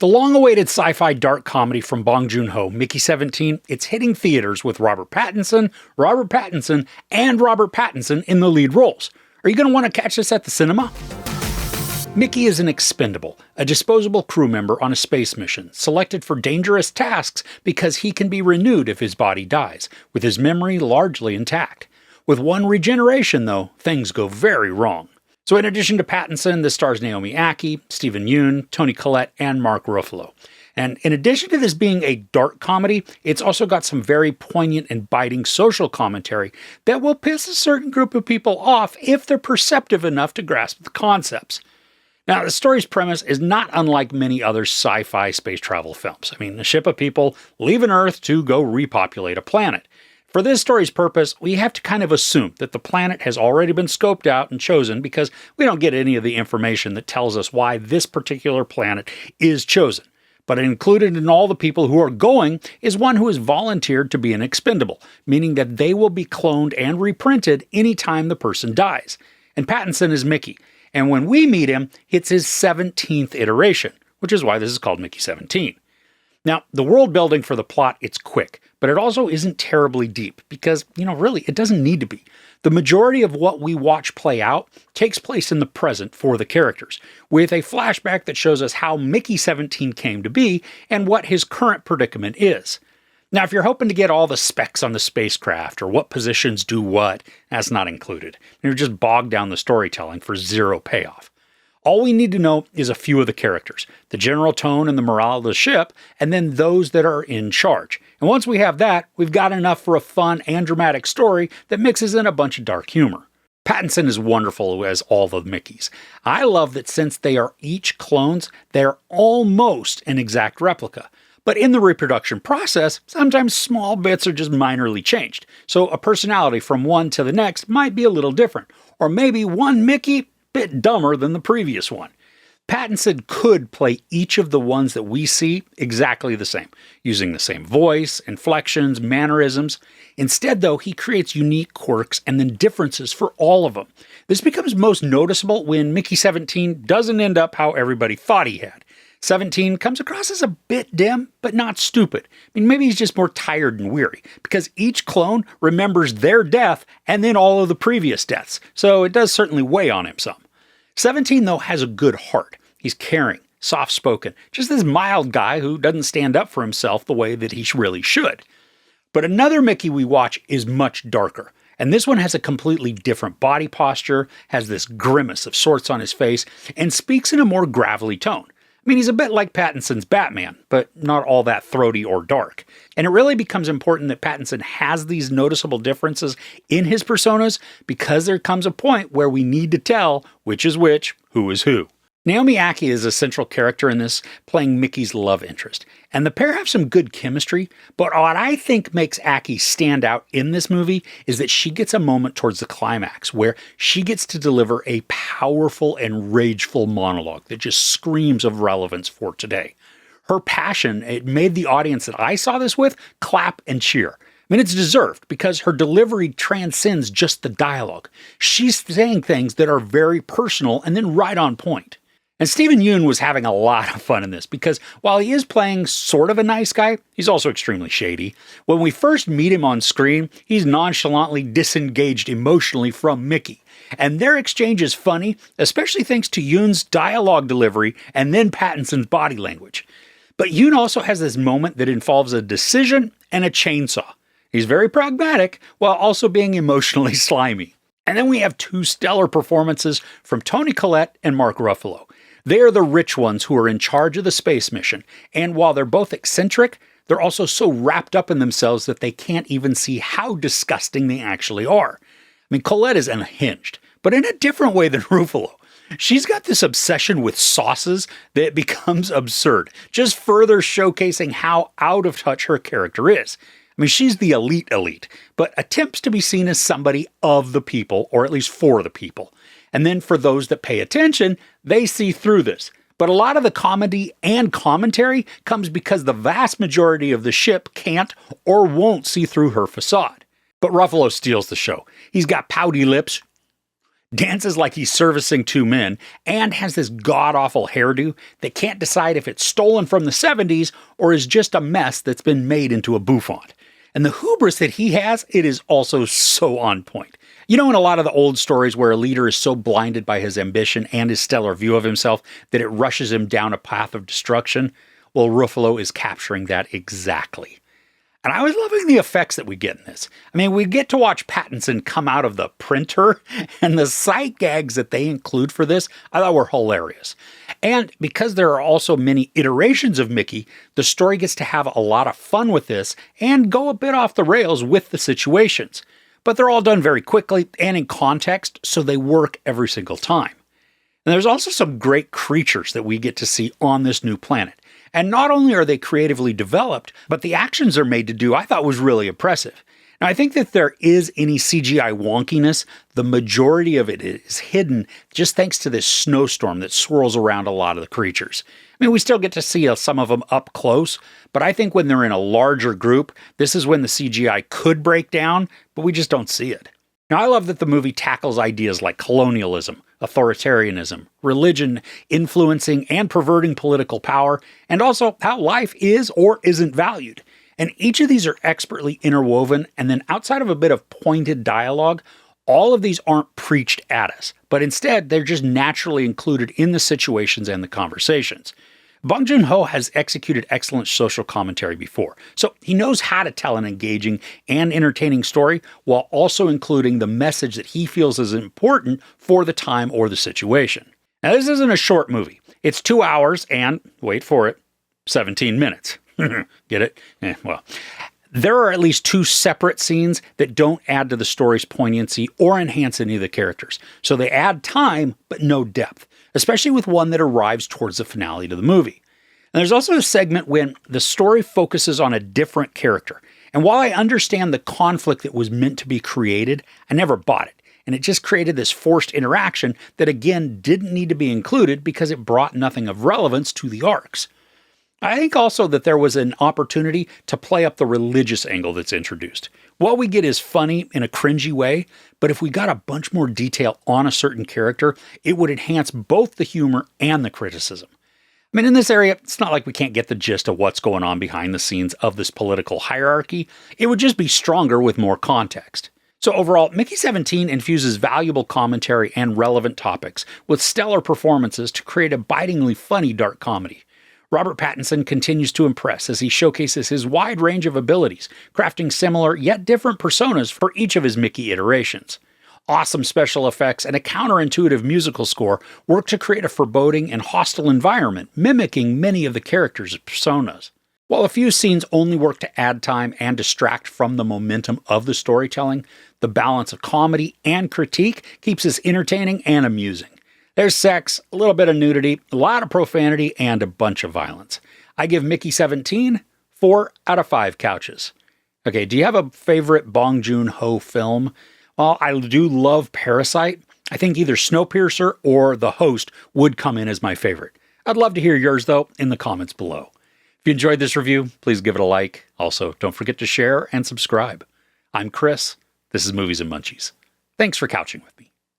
The long-awaited sci-fi dark comedy from Bong Joon Ho, Mickey 17, it's hitting theaters with Robert Pattinson, and Robert Pattinson in the lead roles. Are you going to want to catch this at the cinema? Mickey is an expendable, a disposable crew member on a space mission, selected for dangerous tasks because he can be renewed if his body dies, with his memory largely intact. With one regeneration, though, things go very wrong. So in addition to Pattinson, this stars Naomi Ackie, Yeun, Toni Collette, and Mark Ruffalo. And in addition to this being a dark comedy, it's also got some very poignant and biting social commentary that will piss a certain group of people off if they're perceptive enough to grasp the concepts. Now, the story's premise is not unlike many other sci-fi space travel films. I mean, a ship of people leaving Earth to go repopulate a planet. For this story's purpose, we have to kind of assume that the planet has already been scoped out and chosen because we don't get any of the information that tells us why this particular planet is chosen. But included in all the people who are going is one who has volunteered to be an expendable, meaning that they will be cloned and reprinted anytime the person dies. And Pattinson is Mickey. And when we meet him, it's his 17th iteration, which is why this is called Mickey 17. Now, the world building for the plot, it's quick, but it also isn't terribly deep because, really, it doesn't need to be. The majority of what we watch play out takes place in the present for the characters, with a flashback that shows us how Mickey 17 came to be and what his current predicament is. Now, if you're hoping to get all the specs on the spacecraft or what positions do what, that's not included. You're just bogged down the storytelling for zero payoff. All we need to know is a few of the characters, the general tone and the morale of the ship, and then those that are in charge. And once we have that, we've got enough for a fun and dramatic story that mixes in a bunch of dark humor. Pattinson is wonderful as all the Mickeys. I love that since they are each clones, they're almost an exact replica. But in the reproduction process, sometimes small bits are just minorly changed. So a personality from one to the next might be a little different. Or maybe one Mickey bit dumber than the previous one. Pattinson could play each of the ones that we see exactly the same, using the same voice, inflections, mannerisms. Instead, though, he creates unique quirks and then differences for all of them. This becomes most noticeable when Mickey 17 doesn't end up how everybody thought he had. 17 comes across as a bit dim, but not stupid. Maybe he's just more tired and weary, because each clone remembers their death and then all of the previous deaths, so it does certainly weigh on him some. 17, though, has a good heart. He's caring, soft-spoken, just this mild guy who doesn't stand up for himself the way that he really should. But another Mickey we watch is much darker. And this one has a completely different body posture, has this grimace of sorts on his face, and speaks in a more gravelly tone. He's a bit like Pattinson's Batman, but not all that throaty or dark. And it really becomes important that Pattinson has these noticeable differences in his personas because there comes a point where we need to tell which is which, who is who. Naomi Ackie is a central character in this, playing Mickey's love interest. And the pair have some good chemistry, but what I think makes Ackie stand out in this movie is that she gets a moment towards the climax where she gets to deliver a powerful and rageful monologue that just screams of relevance for today. Her passion, it made the audience that I saw this with clap and cheer. It's deserved because her delivery transcends just the dialogue. She's saying things that are very personal and then right on point. And Yeun was having a lot of fun in this because while he is playing sort of a nice guy, he's also extremely shady. When we first meet him on screen, he's nonchalantly disengaged emotionally from Mickey. And their exchange is funny, especially thanks to Yeun's dialogue delivery and then Pattinson's body language. But Yeun also has this moment that involves a decision and a chainsaw. He's very pragmatic while also being emotionally slimy. And then we have two stellar performances from Toni Collette and Mark Ruffalo. They are the rich ones who are in charge of the space mission, and while they're both eccentric, they're also so wrapped up in themselves that they can't even see how disgusting they actually are. Collette is unhinged, but in a different way than Ruffalo. She's got this obsession with sauces that becomes absurd, just further showcasing how out of touch her character is. She's the elite, but attempts to be seen as somebody of the people, or at least for the people. And then for those that pay attention, they see through this. But a lot of the comedy and commentary comes because the vast majority of the ship can't or won't see through her facade. But Ruffalo steals the show. He's got pouty lips, dances like he's servicing two men, and has this god-awful hairdo that can't decide if it's stolen from the 70s or is just a mess that's been made into a bouffant. And the hubris that he has, it is also so on point. You know, in a lot of the old stories where a leader is so blinded by his ambition and his stellar view of himself that it rushes him down a path of destruction? Well, Ruffalo is capturing that exactly. And I was loving the effects that we get in this. I mean, we get to watch Pattinson come out of the printer, and the sight gags that they include for this, I thought were hilarious. And because there are also many iterations of Mickey, the story gets to have a lot of fun with this and go a bit off the rails with the situations. But they're all done very quickly and in context, so they work every single time. And there's also some great creatures that we get to see on this new planet. And not only are they creatively developed, but the actions they're made to do I thought was really impressive. Now, I think that if there is any CGI wonkiness, the majority of it is hidden just thanks to this snowstorm that swirls around a lot of the creatures. I mean, we still get to see some of them up close, but I think when they're in a larger group, this is when the CGI could break down, but we just don't see it. Now, I love that the movie tackles ideas like colonialism, authoritarianism, religion influencing and perverting political power, and also how life is or isn't valued. And each of these are expertly interwoven, and then outside of a bit of pointed dialogue, all of these aren't preached at us, but instead they're just naturally included in the situations and the conversations. Bong Joon Ho has executed excellent social commentary before, so he knows how to tell an engaging and entertaining story while also including the message that he feels is important for the time or the situation. Now, this isn't a short movie. It's 2 hours and, wait for it, 17 minutes. Get it? Well, there are at least 2 separate scenes that don't add to the story's poignancy or enhance any of the characters, so they add time but no depth, especially with one that arrives towards the finale to the movie. And there's also a segment when the story focuses on a different character. And while I understand the conflict that was meant to be created, I never bought it. And it just created this forced interaction that again didn't need to be included because it brought nothing of relevance to the arcs. I think also that there was an opportunity to play up the religious angle that's introduced. What we get is funny in a cringy way, but if we got a bunch more detail on a certain character, it would enhance both the humor and the criticism. I mean, in this area, it's not like we can't get the gist of what's going on behind the scenes of this political hierarchy. It would just be stronger with more context. So overall, Mickey 17 infuses valuable commentary and relevant topics with stellar performances to create a bitingly funny dark comedy. Robert Pattinson continues to impress as he showcases his wide range of abilities, crafting similar yet different personas for each of his Mickey iterations. Awesome special effects and a counterintuitive musical score work to create a foreboding and hostile environment, mimicking many of the characters' personas. While a few scenes only work to add time and distract from the momentum of the storytelling, the balance of comedy and critique keeps us entertaining and amusing. There's sex, a little bit of nudity, a lot of profanity, and a bunch of violence. I give Mickey 17 4 out of 5 couches. Okay, do you have a favorite Bong Joon Ho film? Well, I do love Parasite. I think either Snowpiercer or The Host would come in as my favorite. I'd love to hear yours, though, in the comments below. If you enjoyed this review, please give it a like. Also, don't forget to share and subscribe. I'm Chris. This is Movies and Munchies. Thanks for couching with me.